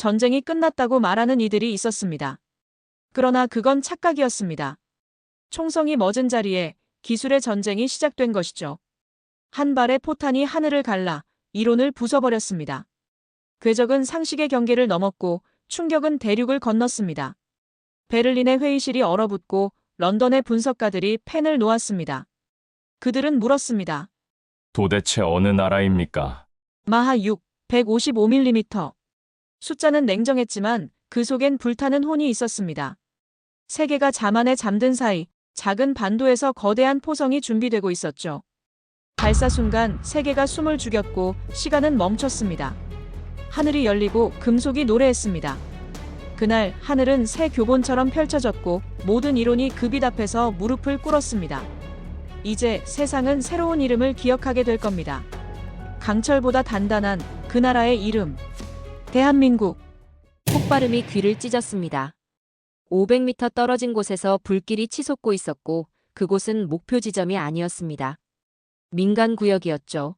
전쟁이 끝났다고 말하는 이들이 있었습니다. 그러나 그건 착각이었습니다. 총성이 멎은 자리에 기술의 전쟁이 시작된 것이죠. 한 발의 포탄이 하늘을 갈라 이론을 부숴버렸습니다. 궤적은 상식의 경계를 넘었고 충격은 대륙을 건넜습니다. 베를린의 회의실이 얼어붙고 런던의 분석가들이 펜을 놓았습니다. 그들은 물었습니다. 도대체 어느 나라입니까? 마하 6, 155mm. 숫자는 냉정했지만 그 속엔 불타는 혼이 있었습니다. 세계가 자만에 잠든 사이 작은 반도에서 거대한 포성이 준비되고 있었죠. 발사 순간 세계가 숨을 죽였고 시간은 멈췄습니다. 하늘이 열리고 금속이 노래했습니다. 그날 하늘은 새 교본처럼 펼쳐졌고 모든 이론이 그 빛 앞에서 무릎을 꿇었습니다. 이제 세상은 새로운 이름을 기억하게 될 겁니다. 강철보다 단단한 그 나라의 이름. 대한민국. 폭발음이 귀를 찢었습니다. 500m 떨어진 곳에서 불길이 치솟고 있었고 그곳은 목표 지점이 아니었습니다. 민간 구역이었죠.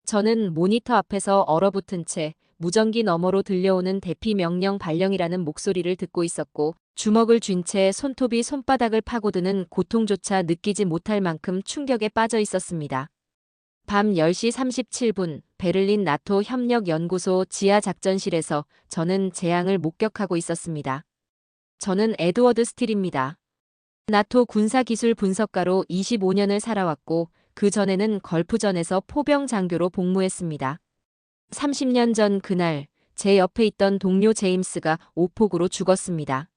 저는 모니터 앞에서 얼어붙은 채 무전기 너머로 들려오는 대피 명령 발령이라는 목소리를 듣고 있었고 주먹을 쥔 채 손톱이 손바닥을 파고드는 고통조차 느끼지 못할 만큼 충격에 빠져 있었습니다. 밤 10시 37분 베를린 나토 협력연구소 지하작전실에서 저는 재앙을 목격하고 있었습니다. 저는 에드워드 스틸입니다. 나토 군사기술 분석가로 25년을 살아왔고 그 전에는 걸프전에서 포병 장교로 복무했습니다. 30년 전 그날 제 옆에 있던 동료 제임스가 오폭으로 죽었습니다.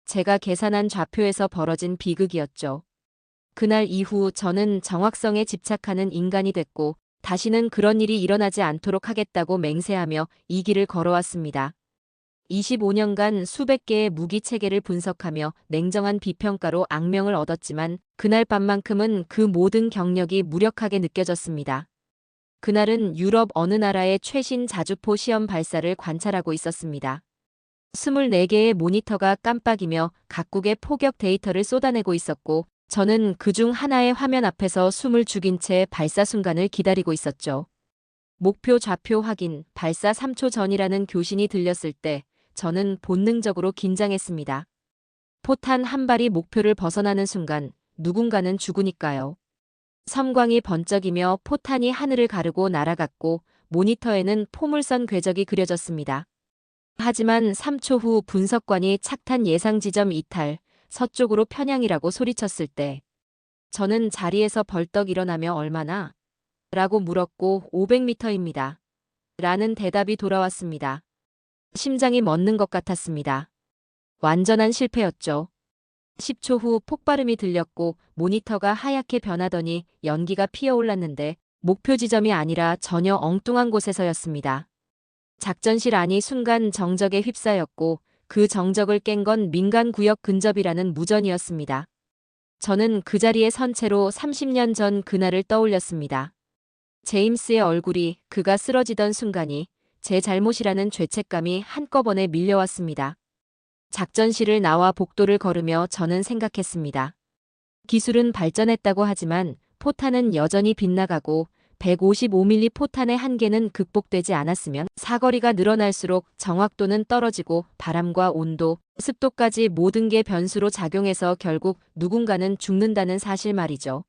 제가 계산한 좌표에서 벌어진 비극이었죠. 그날 이후 저는 정확성에 집착하는 인간이 됐고 다시는 그런 일이 일어나지 않도록 하겠다고 맹세하며 이 길을 걸어왔습니다. 25년간 수백 개의 무기 체계를 분석하며 냉정한 비평가로 악명을 얻었지만 그날 밤만큼은 그 모든 경력이 무력하게 느껴졌습니다. 그날은 유럽 어느 나라의 최신 자주포 시험 발사를 관찰하고 있었습니다. 24개의 모니터가 깜빡이며 각국의 포격 데이터를 쏟아내고 있었고 저는 그중 하나의 화면 앞에서 숨을 죽인 채 발사 순간을 기다리고 있었죠. 목표 좌표 확인, 발사 3초 전이라는 교신이 들렸을 때 저는 본능적으로 긴장했습니다. 포탄 한 발이 목표를 벗어나는 순간 누군가는 죽으니까요. 섬광이 번쩍이며 포탄이 하늘을 가르고 날아갔고 모니터에는 포물선 궤적이 그려졌습니다. 하지만 3초 후 분석관이 착탄 예상 지점 이탈, 서쪽으로 편향이라고 소리쳤을 때 저는 자리에서 벌떡 일어나며 얼마나? 라고 물었고 500m입니다. 라는 대답이 돌아왔습니다. 심장이 멎는 것 같았습니다. 완전한 실패였죠. 10초 후 폭발음이 들렸고 모니터가 하얗게 변하더니 연기가 피어올랐는데 목표 지점이 아니라 전혀 엉뚱한 곳에서였습니다. 작전실 안이 순간 정적에 휩싸였고 그 정적을 깬 건 민간 구역 근접이라는 무전이었습니다. 저는 그 자리에 선 채로 30년 전 그날을 떠올렸습니다. 제임스의 얼굴이 그가 쓰러지던 순간이 제 잘못이라는 죄책감이 한꺼번에 밀려왔습니다. 작전실을 나와 복도를 걸으며 저는 생각했습니다. 기술은 발전했다고 하지만 포탄은 여전히 빗나가고 155mm 포탄의 한계는 극복되지 않았으면 사거리가 늘어날수록 정확도는 떨어지고 바람과 온도, 습도까지 모든 게 변수로 작용해서 결국 누군가는 죽는다는 사실 말이죠.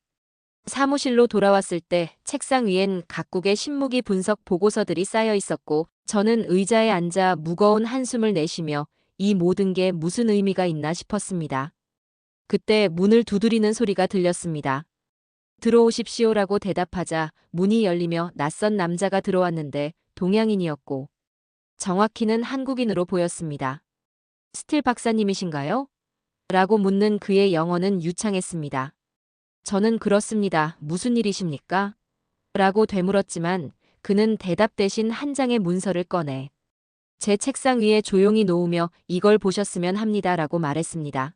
사무실로 돌아왔을 때 책상 위엔 각국의 신무기 분석 보고서들이 쌓여 있었고 저는 의자에 앉아 무거운 한숨을 내쉬며 이 모든 게 무슨 의미가 있나 싶었습니다. 그때 문을 두드리는 소리가 들렸습니다. 들어오십시오라고 대답하자 문이 열리며 낯선 남자가 들어왔는데 동양인이었고 정확히는 한국인으로 보였습니다. 스틸 박사님이신가요? 라고 묻는 그의 영어는 유창했습니다. 저는 그렇습니다. 무슨 일이십니까? 라고 되물었지만 그는 대답 대신 한 장의 문서를 꺼내 제 책상 위에 조용히 놓으며 이걸 보셨으면 합니다. 라고 말했습니다.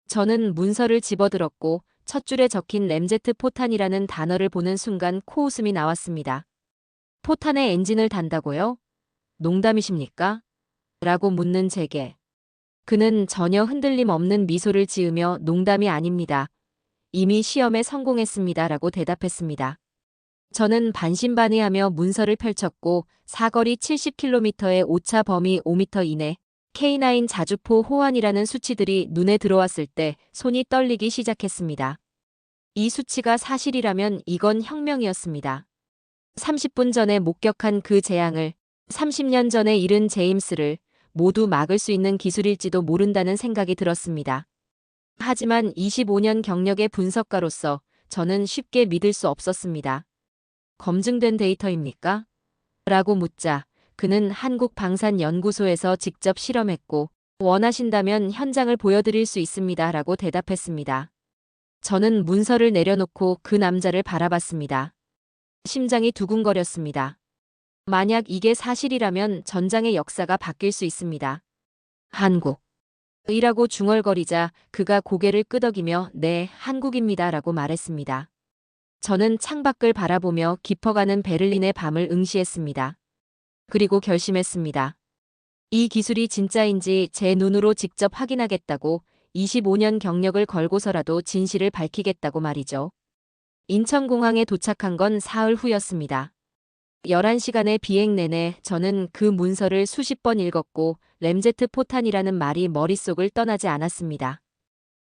저는 문서를 집어들었고 첫 줄에 적힌 램제트 포탄이라는 단어를 보는 순간 코웃음이 나왔습니다. 포탄에 엔진을 단다고요? 농담이십니까? 라고 묻는 제게. 그는 전혀 흔들림 없는 미소를 지으며 농담이 아닙니다. 이미 시험에 성공했습니다. 라고 대답했습니다. 저는 반신반의하며 문서를 펼쳤고 사거리 70km의 오차 범위 5m 이내 K9 자주포 호환이라는 수치들이 눈에 들어왔을 때 손이 떨리기 시작했습니다. 이 수치가 사실이라면 이건 혁명이었습니다. 30분 전에 목격한 그 재앙을 30년 전에 잃은 제임스를 모두 막을 수 있는 기술일지도 모른다는 생각이 들었습니다. 하지만 25년 경력의 분석가로서 저는 쉽게 믿을 수 없었습니다. 검증된 데이터입니까? 라고 묻자 그는 한국방산연구소에서 직접 실험했고 원하신다면 현장을 보여드릴 수 있습니다. 라고 대답했습니다. 저는 문서를 내려놓고 그 남자를 바라봤습니다. 심장이 두근거렸습니다. 만약 이게 사실이라면 전장의 역사가 바뀔 수 있습니다. 한국이라고 중얼거리자 그가 고개를 끄덕이며 네, 한국입니다. 라고 말했습니다. 저는 창밖을 바라보며 깊어가는 베를린의 밤을 응시했습니다. 그리고 결심했습니다. 이 기술이 진짜인지 제 눈으로 직접 확인하겠다고 25년 경력을 걸고서라도 진실을 밝히겠다고 말이죠. 인천공항에 도착한 건 사흘 후였습니다. 11시간의 비행 내내 저는 그 문서를 수십 번 읽었고 램제트 포탄이라는 말이 머릿속을 떠나지 않았습니다.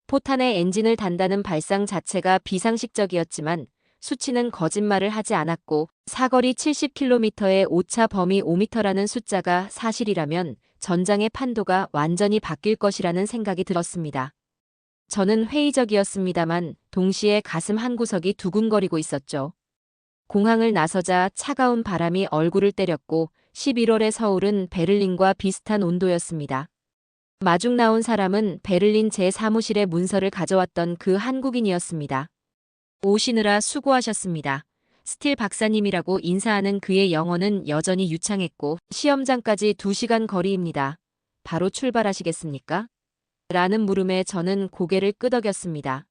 포탄의 엔진을 단다는 발상 자체가 비상식적이었지만 수치는 거짓말을 하지 않았고 사거리 70km의 오차 범위 5m라는 숫자가 사실이라면 전장의 판도가 완전히 바뀔 것이라는 생각이 들었습니다. 저는 회의적이었습니다만 동시에 가슴 한구석이 두근거리고 있었죠. 공항을 나서자 차가운 바람이 얼굴을 때렸고 11월의 서울은 베를린과 비슷한 온도였습니다. 마중 나온 사람은 베를린 제 사무실에 문서를 가져왔던 그 한국인이었습니다. 오시느라 수고하셨습니다. 스틸 박사님이라고 인사하는 그의 영어는 여전히 유창했고 시험장까지 2시간 거리입니다. 바로 출발하시겠습니까? 라는 물음에 저는 고개를 끄덕였습니다.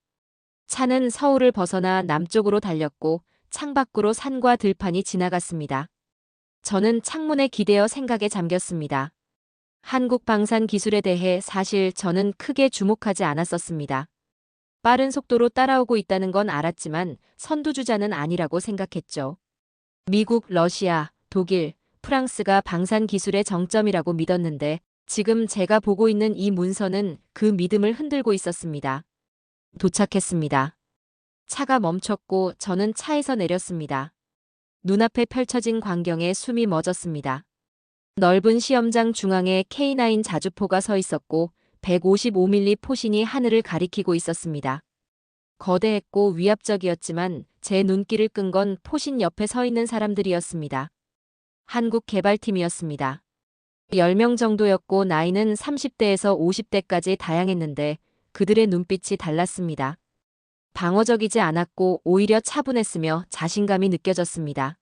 차는 서울을 벗어나 남쪽으로 달렸고 창밖으로 산과 들판이 지나갔습니다. 저는 창문에 기대어 생각에 잠겼습니다. 한국 방산 기술에 대해 사실 저는 크게 주목하지 않았었습니다. 빠른 속도로 따라오고 있다는 건 알았지만 선두주자는 아니라고 생각했죠. 미국, 러시아, 독일, 프랑스가 방산 기술의 정점이라고 믿었는데 지금 제가 보고 있는 이 문서는 그 믿음을 흔들고 있었습니다. 도착했습니다. 차가 멈췄고 저는 차에서 내렸습니다. 눈앞에 펼쳐진 광경에 숨이 멎었습니다. 넓은 시험장 중앙에 K9 자주포가 서 있었고 155mm 포신이 하늘을 가리키고 있었습니다. 거대했고 위압적이었지만 제 눈길을 끈 건 포신 옆에 서 있는 사람들이었습니다. 한국 개발팀이었습니다. 10명 정도였고 나이는 30대에서 50대까지 다양했는데 그들의 눈빛이 달랐습니다. 방어적이지 않았고 오히려 차분했으며 자신감이 느껴졌습니다.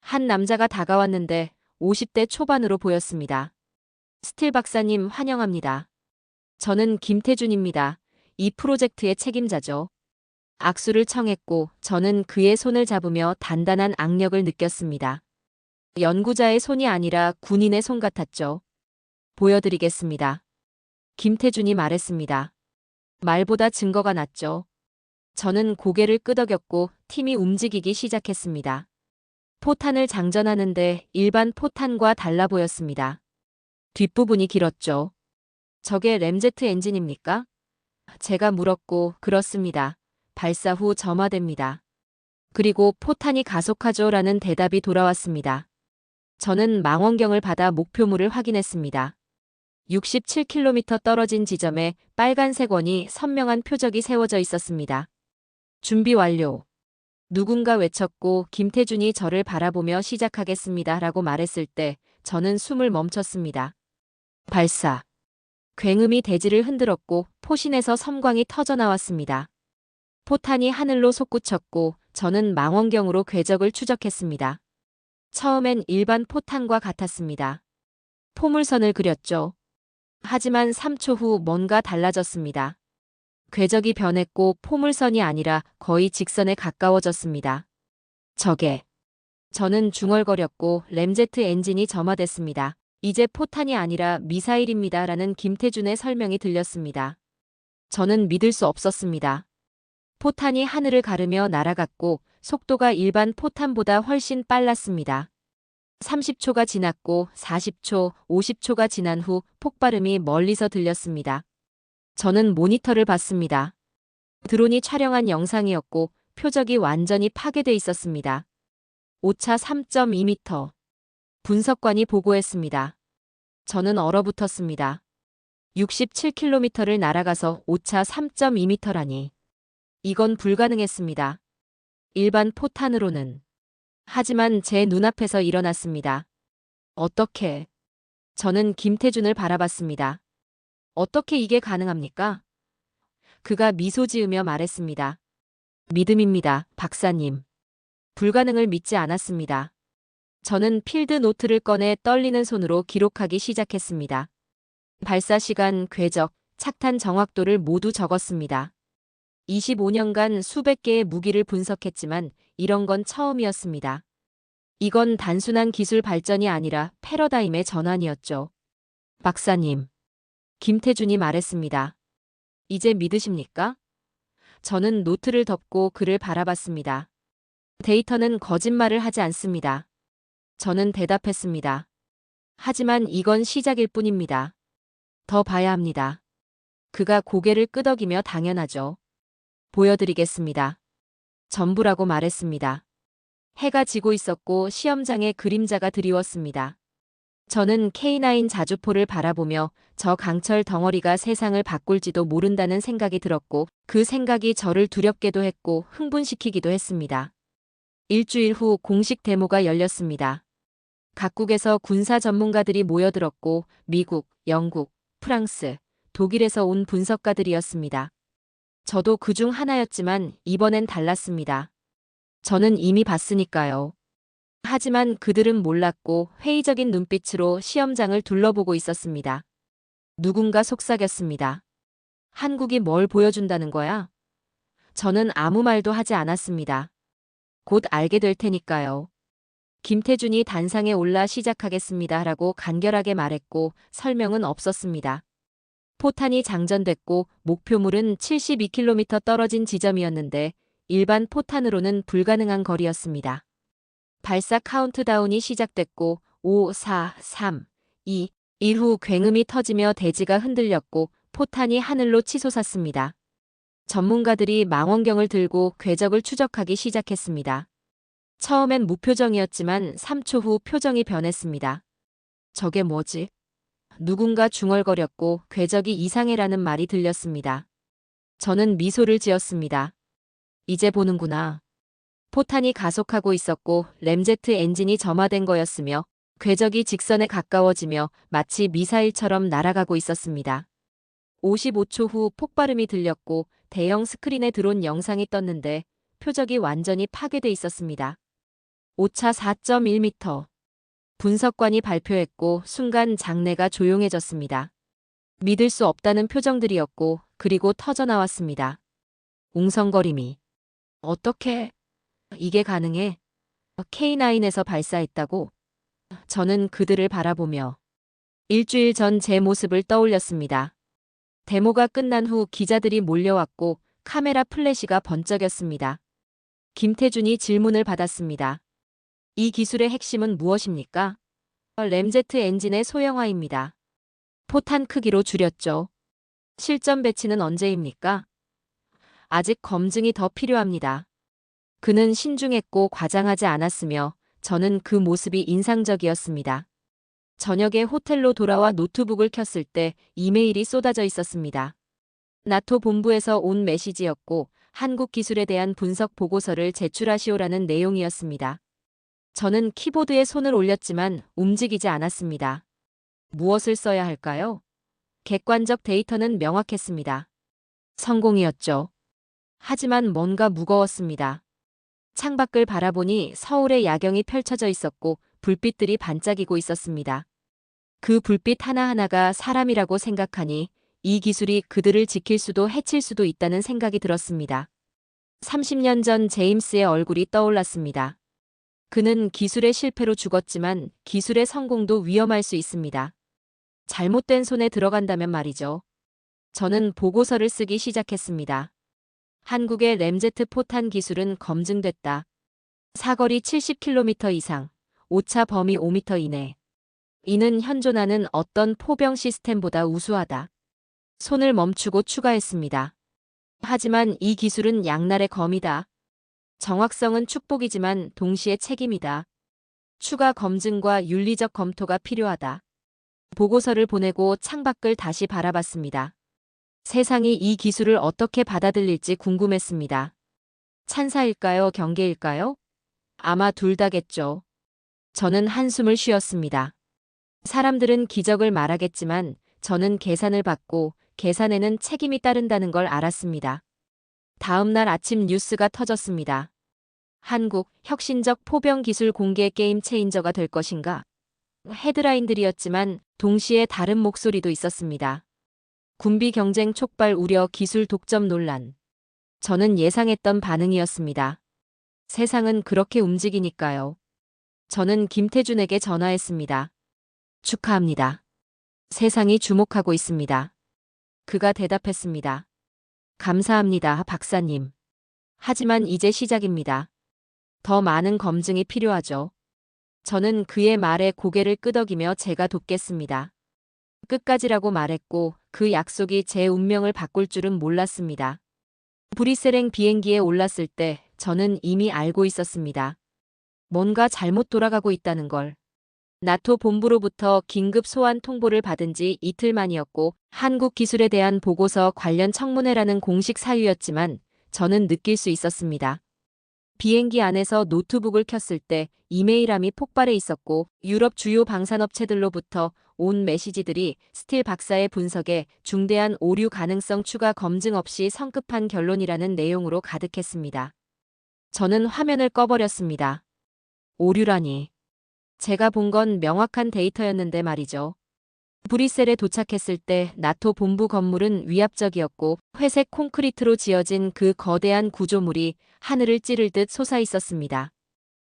한 남자가 다가왔는데 50대 초반으로 보였습니다. 스틸 박사님 환영합니다. 저는 김태준입니다. 이 프로젝트의 책임자죠. 악수를 청했고 저는 그의 손을 잡으며 단단한 악력을 느꼈습니다. 연구자의 손이 아니라 군인의 손 같았죠. 보여드리겠습니다. 김태준이 말했습니다. 말보다 증거가 낫죠. 저는 고개를 끄덕였고 팀이 움직이기 시작했습니다. 포탄을 장전하는데 일반 포탄과 달라 보였습니다. 뒷부분이 길었죠. 저게 램제트 엔진입니까? 제가 물었고 그렇습니다. 발사 후 점화됩니다. 그리고 포탄이 가속하죠 라는 대답이 돌아왔습니다. 저는 망원경을 받아 목표물을 확인했습니다. 67km 떨어진 지점에 빨간색 원이 선명한 표적이 세워져 있었습니다. 준비 완료. 누군가 외쳤고 김태준이 저를 바라보며 시작하겠습니다 라고 말했을 때 저는 숨을 멈췄습니다. 발사. 굉음이 대지를 흔들었고 포신에서 섬광이 터져나왔습니다. 포탄이 하늘로 솟구쳤고 저는 망원경으로 궤적을 추적했습니다. 처음엔 일반 포탄과 같았습니다. 포물선을 그렸죠. 하지만 3초 후 뭔가 달라졌습니다. 궤적이 변했고 포물선이 아니라 거의 직선에 가까워졌습니다. 저게. 저는 중얼거렸고 램제트 엔진이 점화됐습니다. 이제 포탄이 아니라 미사일입니다. 라는 김태준의 설명이 들렸습니다. 저는 믿을 수 없었습니다. 포탄이 하늘을 가르며 날아갔고 속도가 일반 포탄보다 훨씬 빨랐습니다. 30초가 지났고 40초, 50초가 지난 후 폭발음이 멀리서 들렸습니다. 저는 모니터를 봤습니다. 드론이 촬영한 영상이었고 표적이 완전히 파괴돼 있었습니다. 오차 3.2m. 분석관이 보고했습니다. 저는 얼어붙었습니다. 67km를 날아가서 오차 3.2m라니. 이건 불가능했습니다. 일반 포탄으로는. 하지만 제 눈앞에서 일어났습니다. 어떻게? 저는 김태준을 바라봤습니다. 어떻게 이게 가능합니까? 그가 미소 지으며 말했습니다. 믿음입니다, 박사님. 불가능을 믿지 않았습니다. 저는 필드 노트를 꺼내 떨리는 손으로 기록하기 시작했습니다. 발사 시간, 궤적, 착탄 정확도를 모두 적었습니다. 25년간 수백 개의 무기를 분석했지만 이런 건 처음이었습니다. 이건 단순한 기술 발전이 아니라 패러다임의 전환이었죠. 박사님. 김태준이 말했습니다. 이제 믿으십니까? 저는 노트를 덮고 그를 바라봤습니다. 데이터는 거짓말을 하지 않습니다. 저는 대답했습니다. 하지만 이건 시작일 뿐입니다. 더 봐야 합니다. 그가 고개를 끄덕이며 당연하죠. 보여드리겠습니다. 전부라고 말했습니다. 해가 지고 있었고 시험장에 그림자가 드리웠습니다. 저는 K9 자주포를 바라보며 저 강철 덩어리가 세상을 바꿀지도 모른다는 생각이 들었고 그 생각이 저를 두렵게도 했고 흥분시키기도 했습니다. 일주일 후 공식 데모가 열렸습니다. 각국에서 군사 전문가들이 모여들었고 미국, 영국, 프랑스, 독일에서 온 분석가들이었습니다. 저도 그중 하나였지만 이번엔 달랐습니다. 저는 이미 봤으니까요. 하지만 그들은 몰랐고 회의적인 눈빛으로 시험장을 둘러보고 있었습니다. 누군가 속삭였습니다. 한국이 뭘 보여준다는 거야? 저는 아무 말도 하지 않았습니다. 곧 알게 될 테니까요. 김태준이 단상에 올라 시작하겠습니다 라고 간결하게 말했고 설명은 없었습니다. 포탄이 장전됐고 목표물은 72km 떨어진 지점이었는데 일반 포탄으로는 불가능한 거리였습니다. 발사 카운트다운이 시작됐고 5, 4, 3, 2, 1 후 굉음이 터지며 대지가 흔들렸고 포탄이 하늘로 치솟았습니다. 전문가들이 망원경을 들고 궤적을 추적하기 시작했습니다. 처음엔 무표정이었지만 3초 후 표정이 변했습니다. 저게 뭐지? 누군가 중얼거렸고 궤적이 이상해라는 말이 들렸습니다. 저는 미소를 지었습니다. 이제 보는구나. 포탄이 가속하고 있었고 램제트 엔진이 점화된 거였으며 궤적이 직선에 가까워지며 마치 미사일처럼 날아가고 있었습니다. 55초 후 폭발음이 들렸고 대형 스크린에 들어온 영상이 떴는데 표적이 완전히 파괴돼 있었습니다. 오차 4.1m. 분석관이 발표했고 순간 장내가 조용해졌습니다. 믿을 수 없다는 표정들이었고 그리고 터져나왔습니다. 웅성거림이. 어떻게 이게 가능해? K9에서 발사했다고? 저는 그들을 바라보며 일주일 전 제 모습을 떠올렸습니다. 데모가 끝난 후 기자들이 몰려왔고 카메라 플래시가 번쩍였습니다. 김태준이 질문을 받았습니다. 이 기술의 핵심은 무엇입니까? 램제트 엔진의 소형화입니다. 포탄 크기로 줄였죠. 실전 배치는 언제입니까? 아직 검증이 더 필요합니다. 그는 신중했고 과장하지 않았으며 저는 그 모습이 인상적이었습니다. 저녁에 호텔로 돌아와 노트북을 켰을 때 이메일이 쏟아져 있었습니다. 나토 본부에서 온 메시지였고 한국 기술에 대한 분석 보고서를 제출하시오라는 내용이었습니다. 저는 키보드에 손을 올렸지만 움직이지 않았습니다. 무엇을 써야 할까요? 객관적 데이터는 명확했습니다. 성공이었죠. 하지만 뭔가 무거웠습니다. 창밖을 바라보니 서울의 야경이 펼쳐져 있었고 불빛들이 반짝이고 있었습니다. 그 불빛 하나하나가 사람이라고 생각하니 이 기술이 그들을 지킬 수도 해칠 수도 있다는 생각이 들었습니다. 30년 전 제임스의 얼굴이 떠올랐습니다. 그는 기술의 실패로 죽었지만 기술의 성공도 위험할 수 있습니다. 잘못된 손에 들어간다면 말이죠. 저는 보고서를 쓰기 시작했습니다. 한국의 램제트 포탄 기술은 검증됐다. 사거리 70km 이상, 오차 범위 5m 이내. 이는 현존하는 어떤 포병 시스템보다 우수하다. 손을 멈추고 추가했습니다. 하지만 이 기술은 양날의 검이다. 정확성은 축복이지만 동시에 책임이다. 추가 검증과 윤리적 검토가 필요하다. 보고서를 보내고 창밖을 다시 바라봤습니다. 세상이 이 기술을 어떻게 받아들일지 궁금했습니다. 찬사일까요, 경계일까요? 아마 둘 다겠죠. 저는 한숨을 쉬었습니다. 사람들은 기적을 말하겠지만 저는 계산을 받고 계산에는 책임이 따른다는 걸 알았습니다. 다음 날 아침 뉴스가 터졌습니다. 한국 혁신적 포병 기술 공개 게임 체인저가 될 것인가? 헤드라인들이었지만 동시에 다른 목소리도 있었습니다. 군비 경쟁 촉발 우려 기술 독점 논란. 저는 예상했던 반응이었습니다. 세상은 그렇게 움직이니까요. 저는 김태준에게 전화했습니다. 축하합니다. 세상이 주목하고 있습니다. 그가 대답했습니다. 감사합니다, 박사님. 하지만 이제 시작입니다. 더 많은 검증이 필요하죠. 저는 그의 말에 고개를 끄덕이며 제가 돕겠습니다. 끝까지라고 말했고 그 약속이 제 운명을 바꿀 줄은 몰랐습니다. 브리세랭 비행기에 올랐을 때 저는 이미 알고 있었습니다. 뭔가 잘못 돌아가고 있다는 걸. 나토 본부로부터 긴급 소환 통보를 받은 지 이틀 만이었고 한국 기술에 대한 보고서 관련 청문회라는 공식 사유였지만 저는 느낄 수 있었습니다. 비행기 안에서 노트북을 켰을 때 이메일함이 폭발해 있었고 유럽 주요 방산업체들로부터 온 메시지들이 스틸 박사의 분석에 중대한 오류 가능성 추가 검증 없이 성급한 결론이라는 내용으로 가득했습니다. 저는 화면을 꺼버렸습니다. 오류라니. 제가 본 건 명확한 데이터였는데 말이죠. 브뤼셀에 도착했을 때 나토 본부 건물은 위압적이었고 회색 콘크리트로 지어진 그 거대한 구조물이 하늘을 찌를 듯 솟아 있었습니다.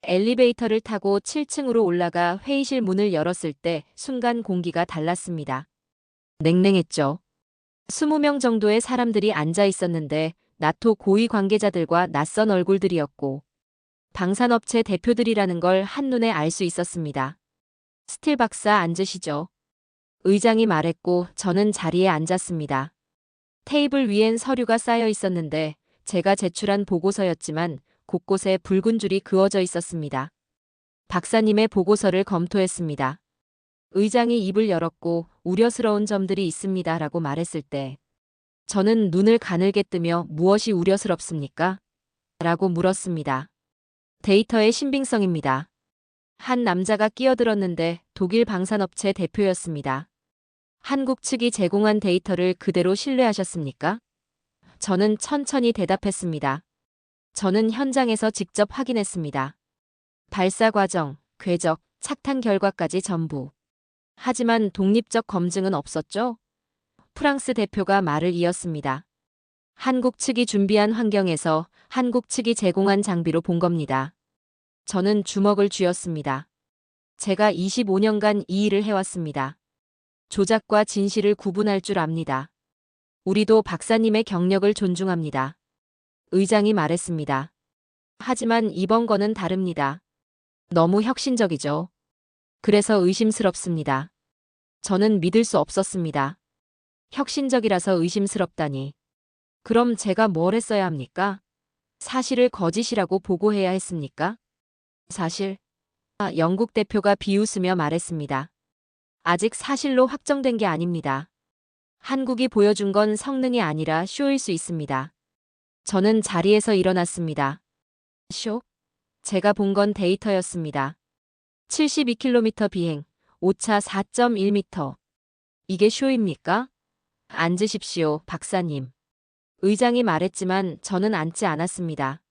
엘리베이터를 타고 7층으로 올라가 회의실 문을 열었을 때 순간 공기가 달랐습니다. 냉랭했죠. 20명 정도의 사람들이 앉아 있었는데 나토 고위 관계자들과 낯선 얼굴들이었고 방산업체 대표들이라는 걸 한눈에 알 수 있었습니다. 스틸 박사 앉으시죠. 의장이 말했고 저는 자리에 앉았습니다. 테이블 위엔 서류가 쌓여 있었는데 제가 제출한 보고서였지만 곳곳에 붉은 줄이 그어져 있었습니다. 박사님의 보고서를 검토했습니다. 의장이 입을 열었고 우려스러운 점들이 있습니다라고 말했을 때 저는 눈을 가늘게 뜨며 무엇이 우려스럽습니까? 라고 물었습니다. 데이터의 신빙성입니다. 한 남자가 끼어들었는데 독일 방산업체 대표였습니다. 한국 측이 제공한 데이터를 그대로 신뢰하셨습니까? 저는 천천히 대답했습니다. 저는 현장에서 직접 확인했습니다. 발사 과정, 궤적, 착탄 결과까지 전부. 하지만 독립적 검증은 없었죠? 프랑스 대표가 말을 이었습니다. 한국 측이 준비한 환경에서 한국 측이 제공한 장비로 본 겁니다. 저는 주먹을 쥐었습니다. 제가 25년간 이 일을 해왔습니다. 조작과 진실을 구분할 줄 압니다. 우리도 박사님의 경력을 존중합니다. 의장이 말했습니다. 하지만 이번 건은 다릅니다. 너무 혁신적이죠. 그래서 의심스럽습니다. 저는 믿을 수 없었습니다. 혁신적이라서 의심스럽다니. 그럼 제가 뭘 했어야 합니까? 사실을 거짓이라고 보고해야 했습니까? 사실? 영국 대표가 비웃으며 말했습니다. 아직 사실로 확정된 게 아닙니다. 한국이 보여준 건 성능이 아니라 쇼일 수 있습니다. 저는 자리에서 일어났습니다. 쇼? 제가 본 건 데이터였습니다. 72km 비행, 오차 4.1m. 이게 쇼입니까? 앉으십시오, 박사님. 의장이 말했지만 저는 앉지 않았습니다.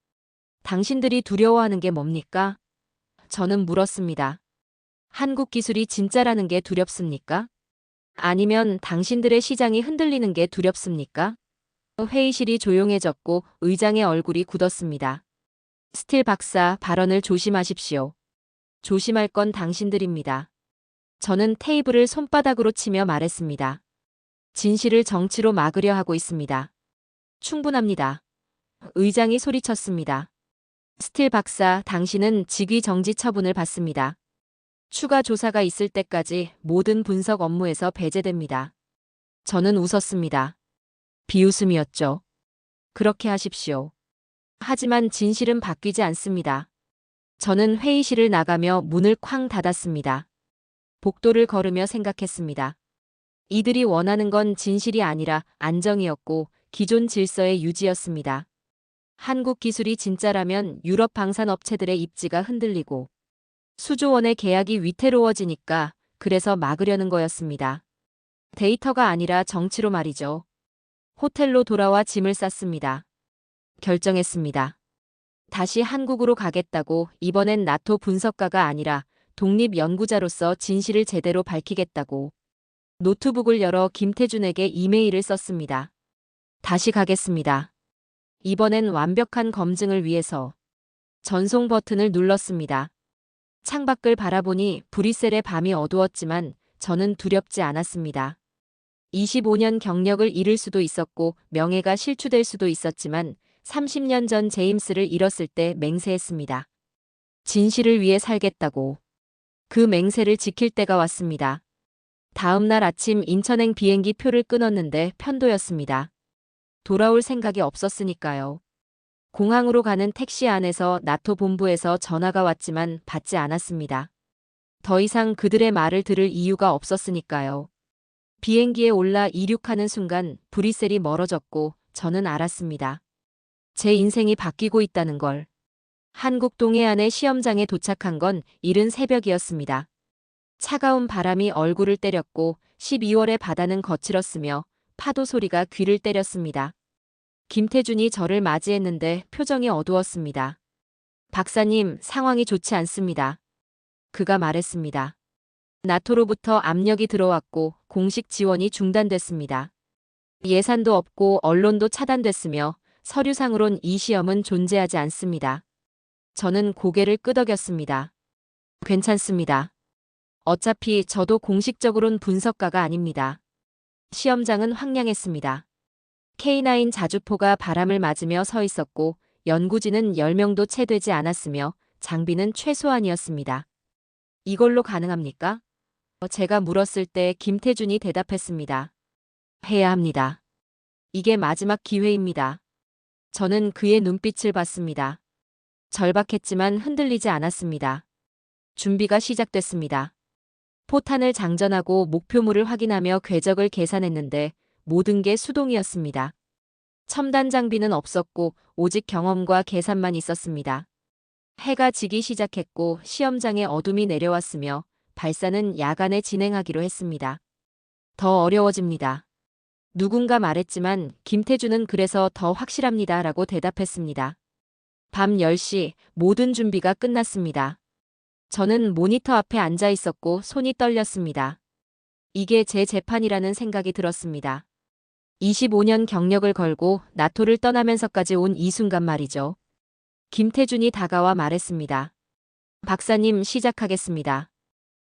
당신들이 두려워하는 게 뭡니까? 저는 물었습니다. 한국 기술이 진짜라는 게 두렵습니까? 아니면 당신들의 시장이 흔들리는 게 두렵습니까? 회의실이 조용해졌고 의장의 얼굴이 굳었습니다. 스틸 박사, 발언을 조심하십시오. 조심할 건 당신들입니다. 저는 테이블을 손바닥으로 치며 말했습니다. 진실을 정치로 막으려 하고 있습니다. 충분합니다. 의장이 소리쳤습니다. 스틸 박사, 당신은 직위 정지 처분을 받습니다. 추가 조사가 있을 때까지 모든 분석 업무에서 배제됩니다. 저는 웃었습니다. 비웃음이었죠. 그렇게 하십시오. 하지만 진실은 바뀌지 않습니다. 저는 회의실을 나가며 문을 쾅 닫았습니다. 복도를 걸으며 생각했습니다. 이들이 원하는 건 진실이 아니라 안정이었고 기존 질서의 유지였습니다. 한국 기술이 진짜라면 유럽 방산업체들의 입지가 흔들리고 수조 원의 계약이 위태로워지니까 그래서 막으려는 거였습니다. 데이터가 아니라 정치로 말이죠. 호텔로 돌아와 짐을 쌌습니다. 결정했습니다. 다시 한국으로 가겠다고. 이번엔 나토 분석가가 아니라 독립연구자로서 진실을 제대로 밝히겠다고. 노트북을 열어 김태준에게 이메일을 썼습니다. 다시 가겠습니다. 이번엔 완벽한 검증을 위해서. 전송 버튼을 눌렀습니다. 창밖을 바라보니 브뤼셀의 밤이 어두웠지만 저는 두렵지 않았습니다. 25년 경력을 잃을 수도 있었고 명예가 실추될 수도 있었지만 30년 전 제임스를 잃었을 때 맹세했습니다. 진실을 위해 살겠다고. 그 맹세를 지킬 때가 왔습니다. 다음 날 아침 인천행 비행기 표를 끊었는데 편도였습니다. 돌아올 생각이 없었으니까요. 공항으로 가는 택시 안에서 나토 본부에서 전화가 왔지만 받지 않았습니다. 더 이상 그들의 말을 들을 이유가 없었으니까요. 비행기에 올라 이륙하는 순간 브뤼셀이 멀어졌고 저는 알았습니다. 제 인생이 바뀌고 있다는 걸. 한국 동해안의 시험장에 도착한 건 이른 새벽이었습니다. 차가운 바람이 얼굴을 때렸고 12월의 바다는 거칠었으며 파도 소리가 귀를 때렸습니다. 김태준이 저를 맞이했는데 표정이 어두웠습니다. 박사님, 상황이 좋지 않습니다. 그가 말했습니다. 나토로부터 압력이 들어왔고 공식 지원이 중단됐습니다. 예산도 없고 언론도 차단됐으며 서류상으론 이 시험은 존재하지 않습니다. 저는 고개를 끄덕였습니다. 괜찮습니다. 어차피 저도 공식적으론 분석가가 아닙니다. 시험장은 황량했습니다. K9 자주포가 바람을 맞으며 서 있었고 연구진은 10명도 채 되지 않았으며 장비는 최소한이었습니다. 이걸로 가능합니까? 제가 물었을 때 김태준이 대답했습니다. 해야 합니다. 이게 마지막 기회입니다. 저는 그의 눈빛을 봤습니다. 절박했지만 흔들리지 않았습니다. 준비가 시작됐습니다. 포탄을 장전하고 목표물을 확인하며 궤적을 계산했는데 모든 게 수동이었습니다. 첨단 장비는 없었고 오직 경험과 계산만 있었습니다. 해가 지기 시작했고 시험장에 어둠이 내려왔으며 발사는 야간에 진행하기로 했습니다. 더 어려워집니다. 누군가 말했지만 김태준은 그래서 더 확실합니다 라고 대답했습니다. 밤 10시 모든 준비가 끝났습니다. 저는 모니터 앞에 앉아 있었고 손이 떨렸습니다. 이게 제 재판이라는 생각이 들었습니다. 25년 경력을 걸고 나토를 떠나면서까지 온 이 순간 말이죠. 김태준이 다가와 말했습니다. 박사님, 시작하겠습니다.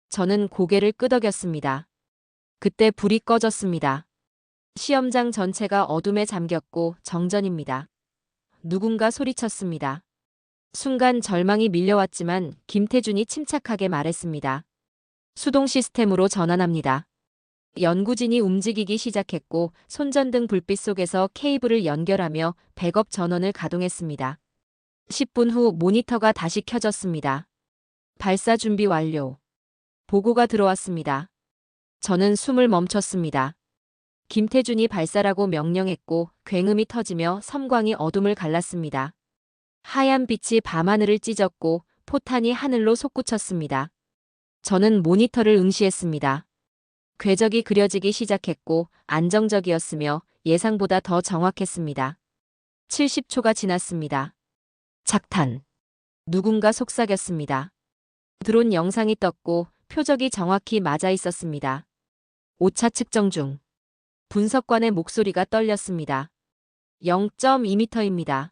저는 고개를 끄덕였습니다. 그때 불이 꺼졌습니다. 시험장 전체가 어둠에 잠겼고 정전입니다. 누군가 소리쳤습니다. 순간 절망이 밀려왔지만 김태준이 침착하게 말했습니다. 수동 시스템으로 전환합니다. 연구진이 움직이기 시작했고 손전등 불빛 속에서 케이블을 연결하며 백업 전원을 가동했습니다. 10분 후 모니터가 다시 켜졌습니다. 발사 준비 완료. 보고가 들어왔습니다. 저는 숨을 멈췄습니다. 김태준이 발사라고 명령했고 굉음이 터지며 섬광이 어둠을 갈랐습니다. 하얀 빛이 밤하늘을 찢었고 포탄이 하늘로 솟구쳤습니다. 저는 모니터를 응시했습니다. 궤적이 그려지기 시작했고 안정적이었으며 예상보다 더 정확했습니다. 70초가 지났습니다. 착탄. 누군가 속삭였습니다. 드론 영상이 떴고 표적이 정확히 맞아 있었습니다. 오차 측정 중. 분석관의 목소리가 떨렸습니다. 0.2m입니다.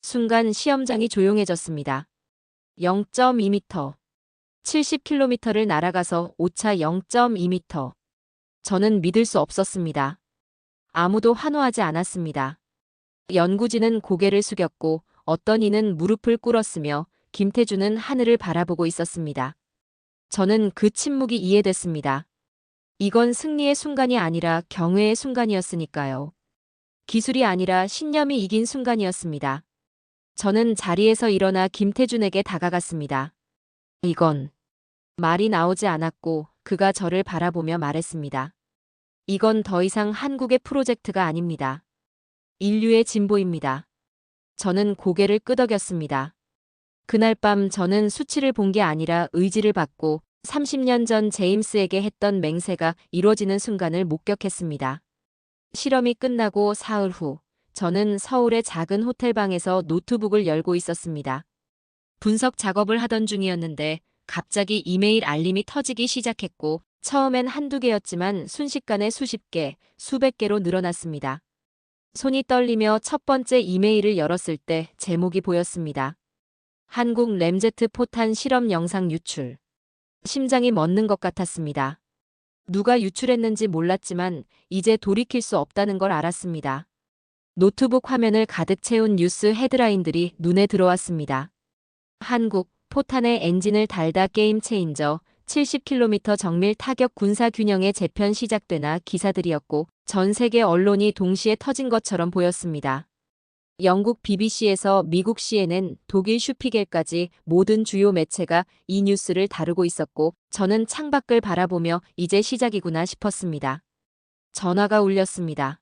순간 시험장이 조용해졌습니다. 0.2m. 70km를 날아가서 오차 0.2m. 저는 믿을 수 없었습니다. 아무도 환호하지 않았습니다. 연구진은 고개를 숙였고 어떤 이는 무릎을 꿇었으며 김태준은 하늘을 바라보고 있었습니다. 저는 그 침묵이 이해됐습니다. 이건 승리의 순간이 아니라 경외의 순간이었으니까요. 기술이 아니라 신념이 이긴 순간이었습니다. 저는 자리에서 일어나 김태준에게 다가갔습니다. 이건 말이 나오지 않았고 그가 저를 바라보며 말했습니다. 이건 더 이상 한국의 프로젝트가 아닙니다. 인류의 진보입니다. 저는 고개를 끄덕였습니다. 그날 밤 저는 수치를 본 게 아니라 의지를 받고 30년 전 제임스에게 했던 맹세가 이루어지는 순간을 목격했습니다. 실험이 끝나고 사흘 후 저는 서울의 작은 호텔방에서 노트북을 열고 있었습니다. 분석 작업을 하던 중이었는데 갑자기 이메일 알림이 터지기 시작했고 처음엔 한두 개였지만 순식간에 수십 개, 수백 개로 늘어났습니다. 손이 떨리며 첫 번째 이메일을 열었을 때 제목이 보였습니다. 한국 램제트 포탄 실험 영상 유출. 심장이 멎는 것 같았습니다. 누가 유출했는지 몰랐지만 이제 돌이킬 수 없다는 걸 알았습니다. 노트북 화면을 가득 채운 뉴스 헤드라인들이 눈에 들어왔습니다. 한국 포탄의 엔진을 달다 게임 체인저 70km 정밀 타격 군사 균형의 재편 시작되나 기사들이었고 전 세계 언론이 동시에 터진 것처럼 보였습니다. 영국 BBC에서 미국 CNN, 독일 슈피겔까지 모든 주요 매체가 이 뉴스를 다루고 있었고 저는 창밖을 바라보며 이제 시작이구나 싶었습니다. 전화가 울렸습니다.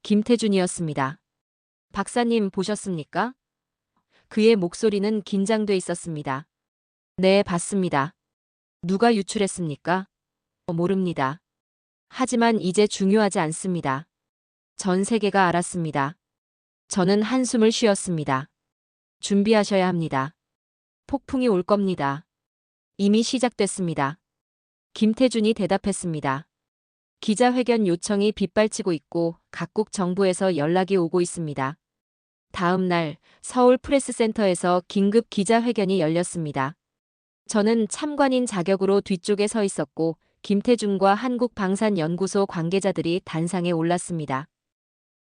김태준이었습니다. 박사님 보셨습니까? 그의 목소리는 긴장돼 있었습니다. 네, 봤습니다. 누가 유출했습니까? 모릅니다. 하지만 이제 중요하지 않습니다. 전 세계가 알았습니다. 저는 한숨을 쉬었습니다. 준비하셔야 합니다. 폭풍이 올 겁니다. 이미 시작됐습니다. 김태준이 대답했습니다. 기자회견 요청이 빗발치고 있고 각국 정부에서 연락이 오고 있습니다. 다음 날 서울 프레스센터에서 긴급 기자회견이 열렸습니다. 저는 참관인 자격으로 뒤쪽에 서 있었고 김태준과 한국방산연구소 관계자들이 단상에 올랐습니다.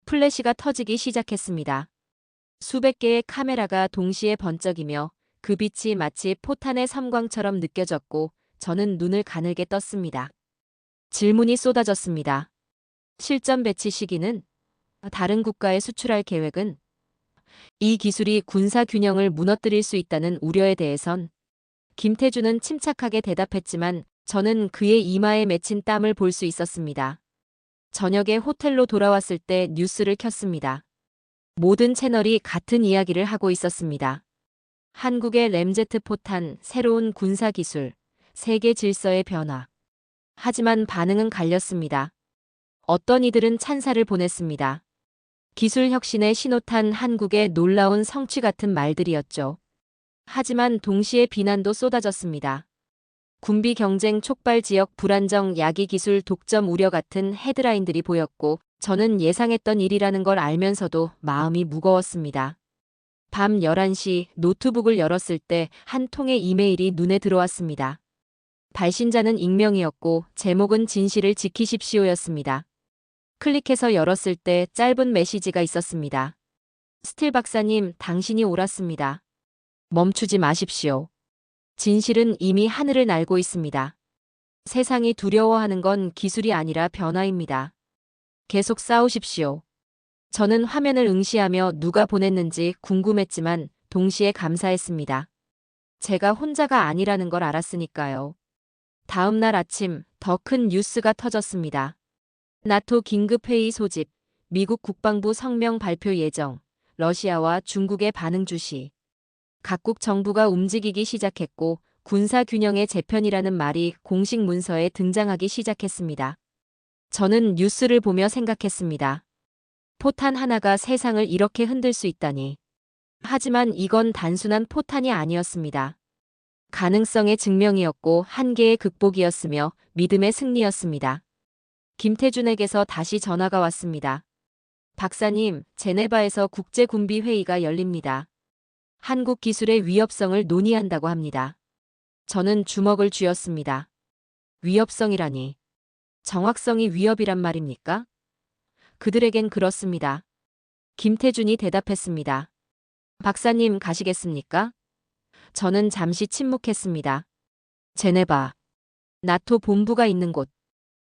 플래시가 터지기 시작했습니다. 수백 개의 카메라가 동시에 번쩍이며 그 빛이 마치 포탄의 섬광처럼 느껴졌고 저는 눈을 가늘게 떴습니다. 질문이 쏟아졌습니다. 실전 배치 시기는? 다른 국가에 수출할 계획은? 이 기술이 군사 균형을 무너뜨릴 수 있다는 우려에 대해선? 김태준은 침착하게 대답했지만 저는 그의 이마에 맺힌 땀을 볼 수 있었습니다. 저녁에 호텔로 돌아왔을 때 뉴스를 켰습니다. 모든 채널이 같은 이야기를 하고 있었습니다. 한국의 램제트 포탄, 새로운 군사기술, 세계 질서의 변화. 하지만 반응은 갈렸습니다. 어떤 이들은 찬사를 보냈습니다. 기술 혁신의 신호탄 한국의 놀라운 성취 같은 말들이었죠. 하지만 동시에 비난도 쏟아졌습니다. 군비 경쟁 촉발 지역 불안정 야기 기술 독점 우려 같은 헤드라인들이 보였고 저는 예상했던 일이라는 걸 알면서도 마음이 무거웠습니다. 밤 11시 노트북을 열었을 때 한 통의 이메일이 눈에 들어왔습니다. 발신자는 익명이었고 제목은 진실을 지키십시오였습니다. 클릭해서 열었을 때 짧은 메시지가 있었습니다. 스틸 박사님, 당신이 옳았습니다. 멈추지 마십시오. 진실은 이미 하늘을 날고 있습니다. 세상이 두려워하는 건 기술이 아니라 변화입니다. 계속 싸우십시오. 저는 화면을 응시하며 누가 보냈는지 궁금했지만 동시에 감사했습니다. 제가 혼자가 아니라는 걸 알았으니까요. 다음 날 아침 더 큰 뉴스가 터졌습니다. 나토 긴급회의 소집, 미국 국방부 성명 발표 예정, 러시아와 중국의 반응 주시. 각국 정부가 움직이기 시작했고 군사균형의 재편이라는 말이 공식 문서에 등장하기 시작했습니다. 저는 뉴스를 보며 생각했습니다. 포탄 하나가 세상을 이렇게 흔들 수 있다니. 하지만 이건 단순한 포탄이 아니었습니다. 가능성의 증명이었고 한계의 극복이었으며 믿음의 승리였습니다. 김태준에게서 다시 전화가 왔습니다. 박사님, 제네바에서 국제군비회의가 열립니다. 한국 기술의 위협성을 논의한다고 합니다. 저는 주먹을 쥐었습니다. 위협성이라니. 정확성이 위협이란 말입니까? 그들에겐 그렇습니다. 김태준이 대답했습니다. 박사님 가시겠습니까? 저는 잠시 침묵했습니다. 제네바. 나토 본부가 있는 곳.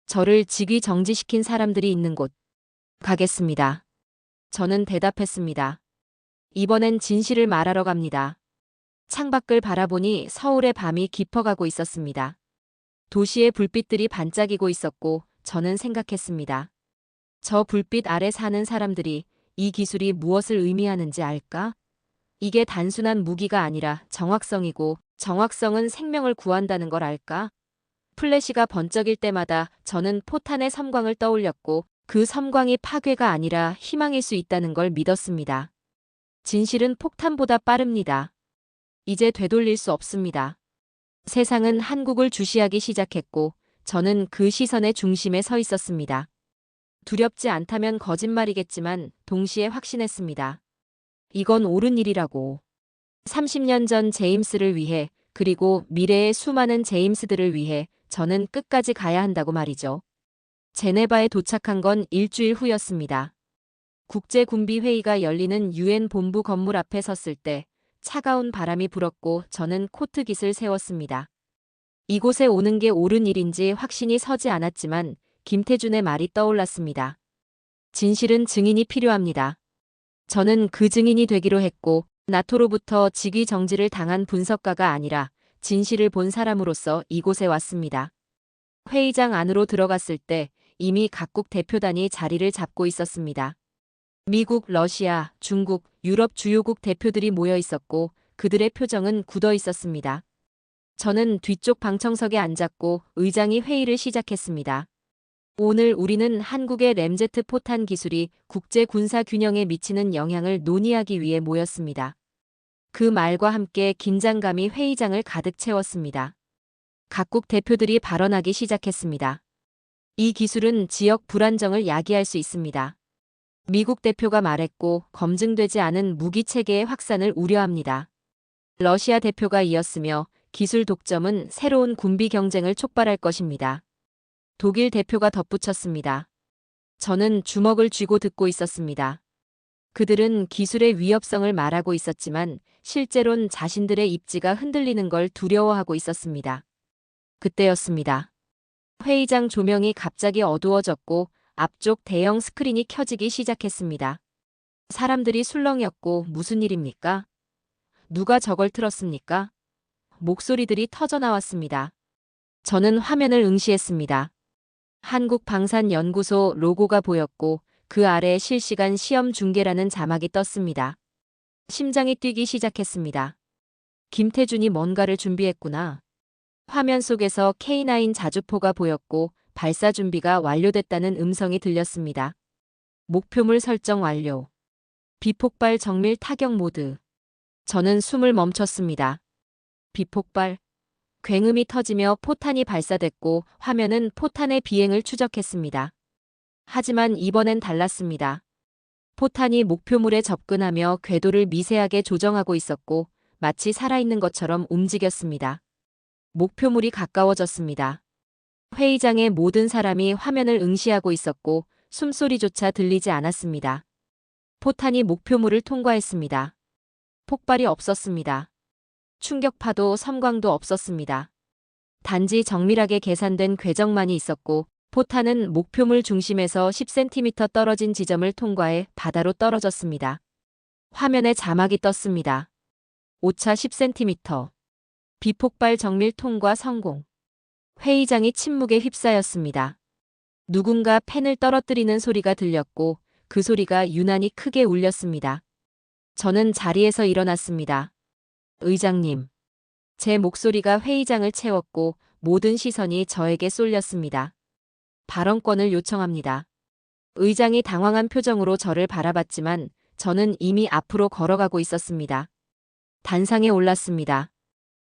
저를 직위 정지시킨 사람들이 있는 곳. 가겠습니다. 저는 대답했습니다. 이번엔 진실을 말하러 갑니다. 창밖을 바라보니 서울의 밤이 깊어가고 있었습니다. 도시의 불빛들이 반짝이고 있었고 저는 생각했습니다. 저 불빛 아래 사는 사람들이 이 기술이 무엇을 의미하는지 알까? 이게 단순한 무기가 아니라 정확성이고 정확성은 생명을 구한다는 걸 알까? 플래시가 번쩍일 때마다 저는 포탄의 섬광을 떠올렸고 그 섬광이 파괴가 아니라 희망일 수 있다는 걸 믿었습니다. 진실은 폭탄보다 빠릅니다. 이제 되돌릴 수 없습니다. 세상은 한국을 주시하기 시작했고 저는 그 시선의 중심에 서 있었습니다. 두렵지 않다면 거짓말이겠지만 동시에 확신했습니다. 이건 옳은 일이라고. 30년 전 제임스를 위해 그리고 미래의 수많은 제임스들을 위해 저는 끝까지 가야 한다고 말이죠. 제네바에 도착한 건 일주일 후였습니다. 국제군비회의가 열리는 유엔 본부 건물 앞에 섰을 때 차가운 바람이 불었고 저는 코트깃을 세웠습니다. 이곳에 오는 게 옳은 일인지 확신이 서지 않았지만 김태준의 말이 떠올랐습니다. 진실은 증인이 필요합니다. 저는 그 증인이 되기로 했고 나토로부터 직위 정지를 당한 분석가가 아니라 진실을 본 사람으로서 이곳에 왔습니다. 회의장 안으로 들어갔을 때 이미 각국 대표단이 자리를 잡고 있었습니다. 미국, 러시아, 중국, 유럽 주요국 대표들이 모여 있었고 그들의 표정은 굳어 있었습니다. 저는 뒤쪽 방청석에 앉았고 의장이 회의를 시작했습니다. 오늘 우리는 한국의 램제트 포탄 기술이 국제 군사 균형에 미치는 영향을 논의하기 위해 모였습니다. 그 말과 함께 긴장감이 회의장을 가득 채웠습니다. 각국 대표들이 발언하기 시작했습니다. 이 기술은 지역 불안정을 야기할 수 있습니다. 미국 대표가 말했고 검증되지 않은 무기 체계의 확산을 우려합니다. 러시아 대표가 이었으며 기술 독점은 새로운 군비 경쟁을 촉발할 것입니다. 독일 대표가 덧붙였습니다. 저는 주먹을 쥐고 듣고 있었습니다. 그들은 기술의 위협성을 말하고 있었지만 실제론 자신들의 입지가 흔들리는 걸 두려워하고 있었습니다. 그때였습니다. 회의장 조명이 갑자기 어두워졌고 앞쪽 대형 스크린이 켜지기 시작했습니다. 사람들이 술렁였고 무슨 일입니까? 누가 저걸 틀었습니까? 목소리들이 터져나왔습니다. 저는 화면을 응시했습니다. 한국방산연구소 로고가 보였고 그 아래 실시간 시험 중계라는 자막이 떴습니다. 심장이 뛰기 시작했습니다. 김태준이 뭔가를 준비했구나. 화면 속에서 K9 자주포가 보였고 발사 준비가 완료됐다는 음성이 들렸습니다. 목표물 설정 완료. 비폭발 정밀 타격 모드. 저는 숨을 멈췄습니다. 비폭발. 굉음이 터지며 포탄이 발사됐고 화면은 포탄의 비행을 추적했습니다. 하지만 이번엔 달랐습니다. 포탄이 목표물에 접근하며 궤도를 미세하게 조정하고 있었고 마치 살아있는 것처럼 움직였습니다. 목표물이 가까워졌습니다. 회의장의 모든 사람이 화면을 응시하고 있었고 숨소리조차 들리지 않았습니다. 포탄이 목표물을 통과했습니다. 폭발이 없었습니다. 충격파도 섬광도 없었습니다. 단지 정밀하게 계산된 궤적만이 있었고 포탄은 목표물 중심에서 10cm 떨어진 지점을 통과해 바다로 떨어졌습니다. 화면에 자막이 떴습니다. 오차 10cm. 비폭발 정밀 통과 성공. 회의장이 침묵에 휩싸였습니다. 누군가 펜을 떨어뜨리는 소리가 들렸고 그 소리가 유난히 크게 울렸습니다. 저는 자리에서 일어났습니다. 의장님. 제 목소리가 회의장을 채웠고 모든 시선이 저에게 쏠렸습니다. 발언권을 요청합니다. 의장이 당황한 표정으로 저를 바라봤지만 저는 이미 앞으로 걸어가고 있었습니다. 단상에 올랐습니다.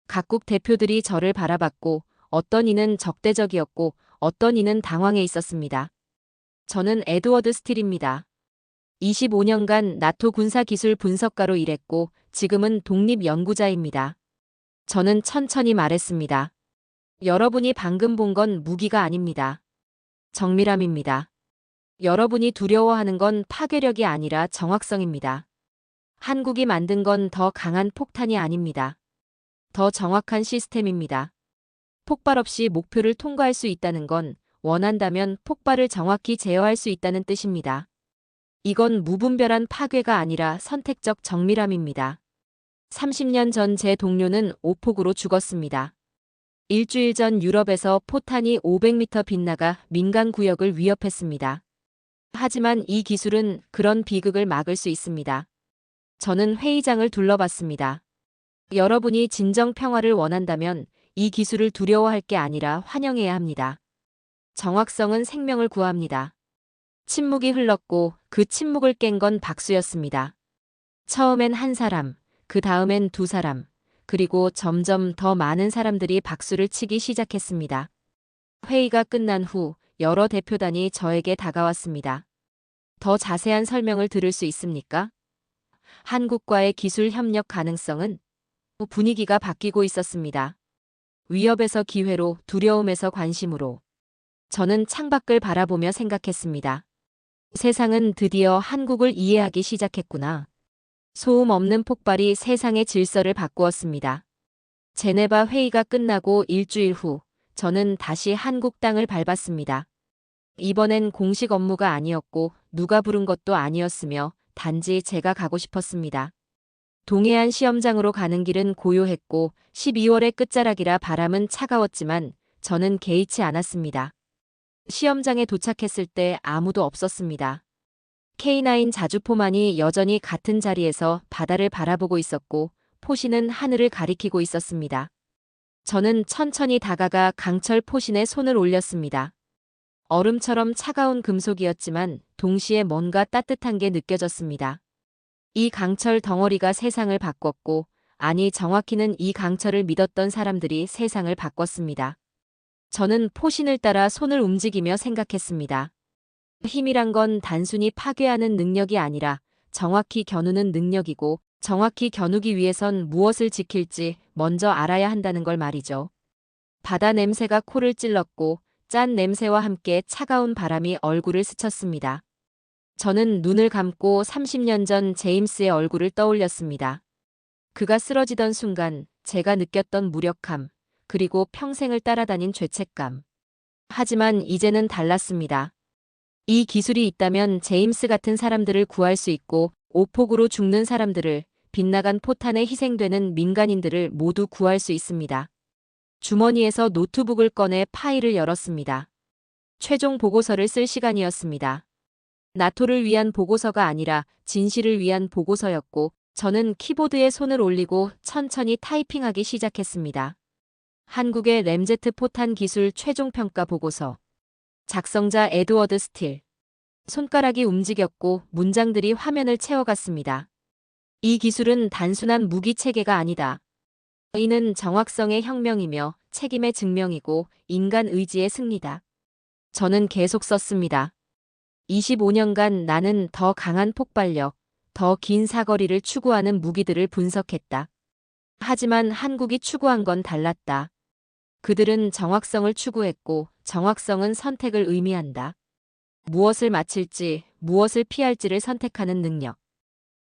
각국 대표들이 저를 바라봤고 어떤 이는 적대적이었고 어떤 이는 당황해 있었습니다. 저는 에드워드 스틸입니다. 25년간 나토 군사기술 분석가로 일했고 지금은 독립연구자입니다. 저는 천천히 말했습니다. 여러분이 방금 본 건 무기가 아닙니다. 정밀함입니다. 여러분이 두려워하는 건 파괴력이 아니라 정확성입니다. 한국이 만든 건 더 강한 폭탄이 아닙니다. 더 정확한 시스템입니다. 폭발 없이 목표를 통과할 수 있다는 건 원한다면 폭발을 정확히 제어할 수 있다는 뜻입니다. 이건 무분별한 파괴가 아니라 선택적 정밀함입니다. 30년 전 제 동료는 오폭으로 죽었습니다. 일주일 전 유럽에서 포탄이 500m 빗나가 민간 구역을 위협했습니다. 하지만 이 기술은 그런 비극을 막을 수 있습니다. 저는 회의장을 둘러봤습니다. 여러분이 진정 평화를 원한다면 이 기술을 두려워할 게 아니라 환영해야 합니다. 정확성은 생명을 구합니다. 침묵이 흘렀고 그 침묵을 깬 건 박수였습니다. 처음엔 한 사람, 그 다음엔 두 사람, 그리고 점점 더 많은 사람들이 박수를 치기 시작했습니다. 회의가 끝난 후 여러 대표단이 저에게 다가왔습니다. 더 자세한 설명을 들을 수 있습니까? 한국과의 기술 협력 가능성은? 분위기가 바뀌고 있었습니다. 위협에서 기회로, 두려움에서 관심으로. 저는 창밖을 바라보며 생각했습니다. 세상은 드디어 한국을 이해하기 시작했구나. 소음 없는 폭발이 세상의 질서를 바꾸었습니다. 제네바 회의가 끝나고 일주일 후, 저는 다시 한국 땅을 밟았습니다. 이번엔 공식 업무가 아니었고 누가 부른 것도 아니었으며 단지 제가 가고 싶었습니다. 동해안 시험장으로 가는 길은 고요했고 12월의 끝자락이라 바람은 차가웠지만 저는 개의치 않았습니다. 시험장에 도착했을 때 아무도 없었습니다. K9 자주포만이 여전히 같은 자리에서 바다를 바라보고 있었고 포신은 하늘을 가리키고 있었습니다. 저는 천천히 다가가 강철 포신에 손을 올렸습니다. 얼음처럼 차가운 금속이었지만 동시에 뭔가 따뜻한 게 느껴졌습니다. 이 강철 덩어리가 세상을 바꿨고, 아니 정확히는 이 강철을 믿었던 사람들이 세상을 바꿨습니다. 저는 포신을 따라 손을 움직이며 생각했습니다. 힘이란 건 단순히 파괴하는 능력이 아니라 정확히 겨누는 능력이고, 정확히 겨누기 위해선 무엇을 지킬지 먼저 알아야 한다는 걸 말이죠. 바다 냄새가 코를 찔렀고 짠 냄새와 함께 차가운 바람이 얼굴을 스쳤습니다. 저는 눈을 감고 30년 전 제임스의 얼굴을 떠올렸습니다. 그가 쓰러지던 순간 제가 느꼈던 무력함, 그리고 평생을 따라다닌 죄책감. 하지만 이제는 달랐습니다. 이 기술이 있다면 제임스 같은 사람들을 구할 수 있고 오폭으로 죽는 사람들을, 빗나간 포탄에 희생되는 민간인들을 모두 구할 수 있습니다. 주머니에서 노트북을 꺼내 파일을 열었습니다. 최종 보고서를 쓸 시간이었습니다. 나토를 위한 보고서가 아니라 진실을 위한 보고서였고 저는 키보드에 손을 올리고 천천히 타이핑하기 시작했습니다. 한국의 램제트 포탄 기술 최종평가 보고서. 작성자 에드워드 스틸. 손가락이 움직였고 문장들이 화면을 채워갔습니다. 이 기술은 단순한 무기 체계가 아니다. 이는 정확성의 혁명이며 책임의 증명이고 인간 의지의 승리다. 저는 계속 썼습니다. 25년간 나는 더 강한 폭발력, 더 긴 사거리를 추구하는 무기들을 분석했다. 하지만 한국이 추구한 건 달랐다. 그들은 정확성을 추구했고 정확성은 선택을 의미한다. 무엇을 마칠지, 무엇을 피할지를 선택하는 능력.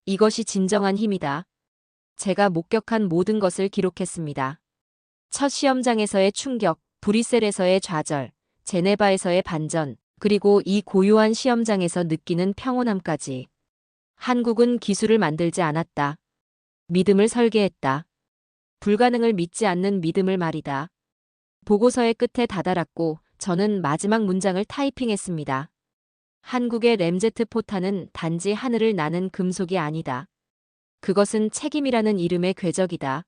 이것이 진정한 힘이다. 제가 목격한 모든 것을 기록했습니다. 첫 시험장에서의 충격, 브뤼셀에서의 좌절, 제네바에서의 반전, 그리고 이 고요한 시험장에서 느끼는 평온함까지. 한국은 기술을 만들지 않았다. 믿음을 설계했다. 불가능을 믿지 않는 믿음을 말이다. 보고서의 끝에 다다랐고 저는 마지막 문장을 타이핑했습니다. 한국의 램제트 포탄은 단지 하늘을 나는 금속이 아니다. 그것은 책임이라는 이름의 궤적이다.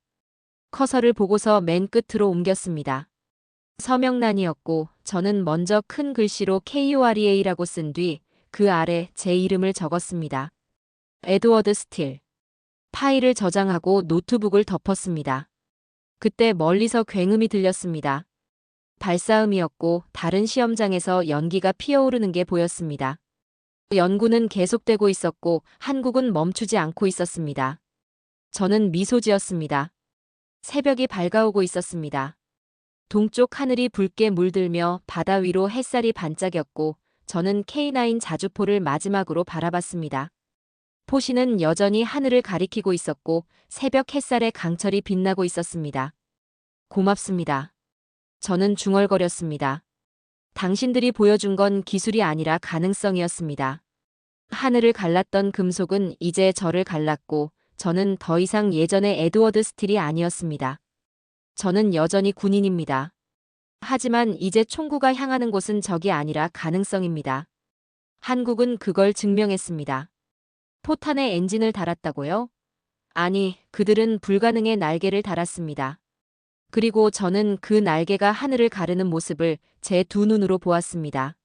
커서를 보고서 맨 끝으로 옮겼습니다. 서명란이었고 저는 먼저 큰 글씨로 KOREA라고 쓴 뒤 그 아래 제 이름을 적었습니다. 에드워드 스틸. 파일을 저장하고 노트북을 덮었습니다. 그때 멀리서 굉음이 들렸습니다. 발사음이었고 다른 시험장에서 연기가 피어오르는 게 보였습니다. 연구는 계속되고 있었고 한국은 멈추지 않고 있었습니다. 저는 미소 지었습니다. 새벽이 밝아오고 있었습니다. 동쪽 하늘이 붉게 물들며 바다 위로 햇살이 반짝였고 저는 K9 자주포를 마지막으로 바라봤습니다. 포시는 여전히 하늘을 가리키고 있었고 새벽 햇살에 강철이 빛나고 있었습니다. 고맙습니다. 저는 중얼거렸습니다. 당신들이 보여준 건 기술이 아니라 가능성이었습니다. 하늘을 갈랐던 금속은 이제 저를 갈랐고 저는 더 이상 예전의 에드워드 스틸이 아니었습니다. 저는 여전히 군인입니다. 하지만 이제 총구가 향하는 곳은 적이 아니라 가능성입니다. 한국은 그걸 증명했습니다. 포탄에 엔진을 달았다고요? 아니, 그들은 불가능의 날개를 달았습니다. 그리고 저는 그 날개가 하늘을 가르는 모습을 제 두 눈으로 보았습니다.